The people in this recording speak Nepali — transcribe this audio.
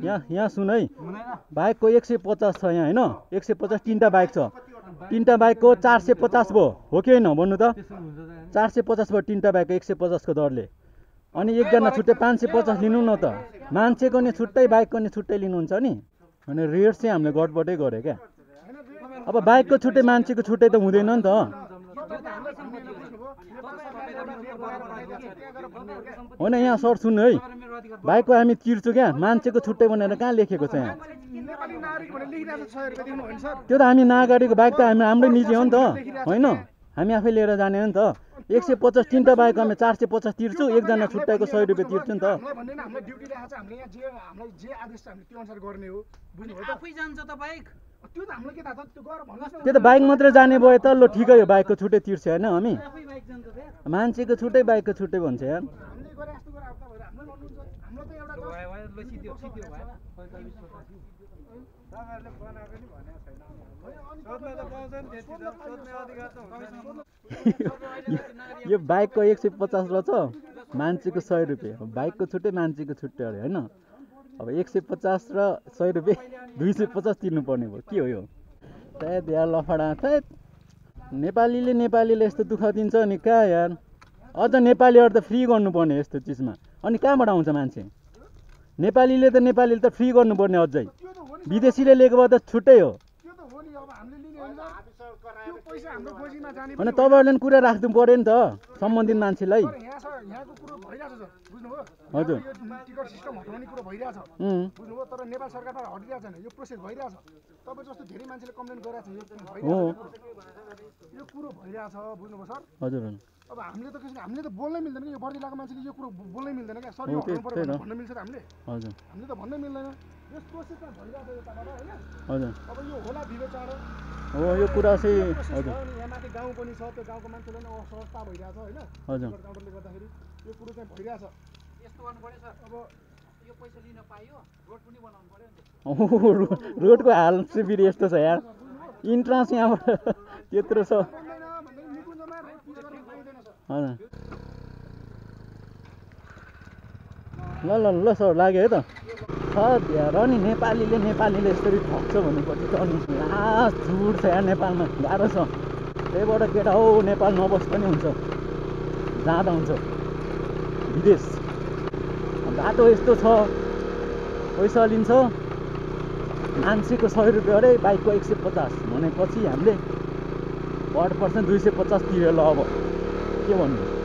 यहाँ सुन है, बाइकको 150 छ यहाँ होइन, 150 तीनटा बाइक छ, तीनटा बाइकको 450 भयो हो कि होइन भन्नु त? 450 भयो तीनटा बाइकको 150 को दरले, अनि एकजना छुट्टै 550 लिनु न त। मान्छेको नि छुट्टै बाइकको नि छुट्टै लिनुहुन्छ नि, अनि रेट चाहिँ हामीले गडबडै गऱ्यो क्या। अब बाइकको छुट्टै मान्छेको छुट्टै त हुँदैन नि त। होइन यहाँ सर सुन्नु है, बाइकको हामी तिर्छु क्या, मान्छेको छुट्टै भनेर कहाँ लेखेको छ यहाँ? त्यो त हामी नागरिकको बाइक त हाम्रै निजी हो नि त होइन, हामी आफै लिएर जाने हो नि त। 150 तीनटा बाइक हामी 450 तिर्छु, एकजना छुट्टाइको 100 रुपियाँ तिर्छु नि त। त्यो त बाइक मात्रै जाने भयो त, ल ठिकै हो, बाइकको छुट्टै तिर्छ होइन, हामी मान्छेको छुट्टै बाइकको छुट्टै भन्छ यार। यो बाइकको 150 रहेछ, मान्छेको 100 रुपियाँ, बाइकको छुट्टै मान्छेको छुट्टै अरे होइन। अब 150 र 100 रुपियाँ 250 तिर्नुपर्ने भयो, के हो यो? सायद यार लफडा, सायद नेपालीले यस्तो दुःख दिन्छ नि कहाँ यार। अझ नेपालीहरू त फ्री गर्नुपर्ने यस्तो चिजमा, अनि कहाँबाट आउँछ मान्छे? नेपालीले त फ्री गर्नुपर्ने, अझै विदेशीले लिएको भए त छुट्टै हो। अनि तपाईँहरूले पनि कुरा राख्नु पऱ्यो नि त सम्बन्धित मान्छेलाई। हजुर टिकट सिस्टम हटाउने कुरो भइरहेछ बुझ्नुभयो, तर नेपाल सरकारबाट हटिरहेको छैन, यो प्रोसेस भइरहेछ। तपाईँ जस्तो धेरै मान्छेले कम्प्लेन गरिरहेछ, यो कुरो भइरहेछ बुझ्नुभयो सर। हजुर अब हामीले त बोल्नै मिल्दैन कि, यो बर्दी लगाएको मान्छेले यो कुरो बोल्नै मिल्दैन क्या, सर यो हटाउनु पर्यो भन्न मिल्छ त हामीले? हजुर हामीले त भन्नै मिल्दैन, यस प्रोसेसमा भइरहेछ यताबाट होइन। हजुर अब यो होला विवेचार हो, यो कुरा चाहिँ हजुर यहाँ माथि गाउँ पनि छ, त्यो गाउँको मान्छेले पनि असहजता भइरहेछ होइन। हजुर काउन्टरले गर्दाखेरि यो कुरो चाहिँ भइरहेछ। यस्तो गर्नु पर्यो सर, अब यो पैसा लिन पाइयो, रोड पनि बनाउनु पर्यो नि। रोडको हाल चाहिँ फेरि यस्तो छ यार, इन्ट्रान्स यहाँबाट त्यत्रो छ। हजुर ल सर लाग्यो है त। यार अनि नेपालीले यसरी ठग्छ भन्नुपर्छ त, अनि लास्ट झुट छ यार नेपालमा, गाह्रो छ। त्यहीबाट केटा हो नेपाल नबस् पनि हुन्छ, जाँदा हुन्छ विदेश। बाटो यस्तो छ, पैसा लिन्छ मान्छेको 100 रुपियाँ अरे, बाइकको 150 भनेपछि हामीले पर पर्सन 250 तिरेर ल अब के भन्नु।